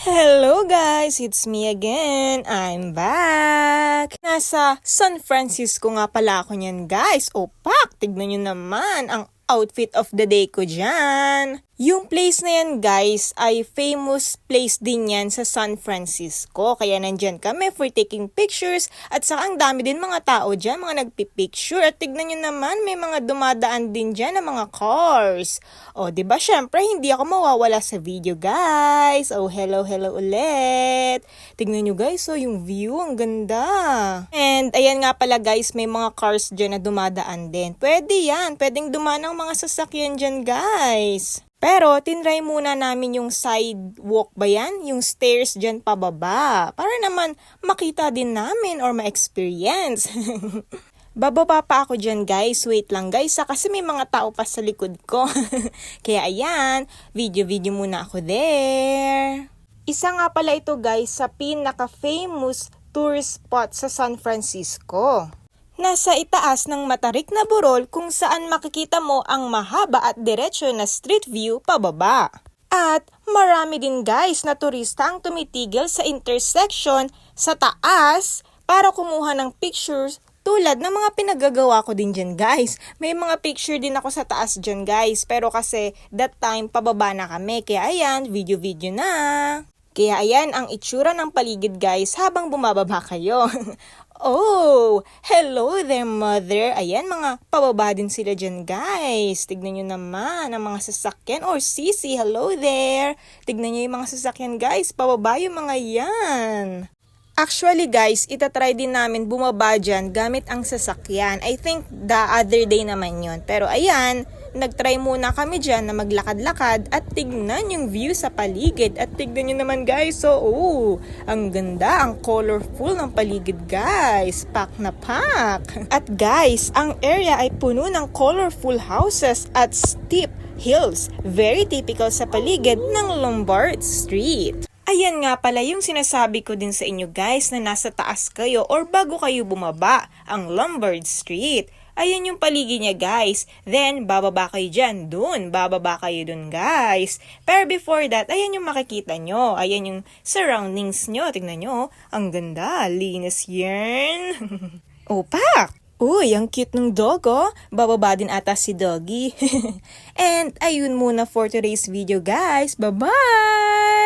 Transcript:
Hello guys! It's me again. I'm back! Nasa San Francisco nga pala ako niyan guys. Opak! Tignan nyo naman ang outfit of the day ko dyan. Yung place na yan guys ay famous place din yan sa San Francisco. Kaya nandyan kami for taking pictures at saka ang dami din mga tao dyan, mga nagpipicture. At tignan nyo naman may mga dumadaan din dyan na mga cars. O diba syempre hindi ako mawawala sa video guys. Oh hello ulit. Tignan nyo guys, so yung view ang ganda. And ayan nga pala guys, may mga cars dyan na dumadaan din. Pwede yan, pwedeng dumaan ang mga sasakyan dyan guys. Pero, tinry muna namin yung sidewalk ba yan? Yung stairs dyan pababa. Para naman makita din namin or ma-experience. Bababa pa ako dyan guys. Wait lang guys kasi may mga tao pa sa likod ko. Kaya ayan, video muna ako there. Isa nga pala ito guys sa pinaka-famous tourist spot sa San Francisco. Nasa itaas ng matarik na burol kung saan makikita mo ang mahaba at diretsyo na street view pababa. At marami din guys na turista ang tumitigil sa intersection sa taas para kumuha ng pictures tulad ng mga pinagagawa ko din dyan guys. May mga picture din ako sa taas dyan guys pero kasi that time pababa na kami kaya ayan video na. Kaya ayan ang itsura ng paligid guys habang bumababa kayo. Oh, hello there mother. Ayan, mga pababa din sila dyan guys. Tignan nyo naman ang mga sasakyan. Or sisi, hello there. Tignan nyo yung mga sasakyan guys. Pababa yung mga yan. Actually guys, itatry din namin bumaba dyan gamit ang sasakyan. I think the other day naman yon. Pero ayan, nagtry muna kami dyan na maglakad-lakad at tignan yung view sa paligid. At tignan nyo naman guys, so ang ganda, ang colorful ng paligid guys. Pack na pack. At guys, ang area ay puno ng colorful houses at steep hills. Very typical sa paligid ng Lombard Street. Ayan nga pala yung sinasabi ko din sa inyo guys na nasa taas kayo or bago kayo bumaba ang Lombard Street. Ayan yung paligid niya guys. Then, bababa kayo dyan. Bababa kayo dun guys. Pero before that, ayan yung makikita nyo. Ayan yung surroundings nyo. Tignan nyo. Ang ganda. Linis yan. Opak! Uy, ang cute ng dog oh. Bababa din ata si Doggy. And ayun muna for today's video guys. Bye-bye!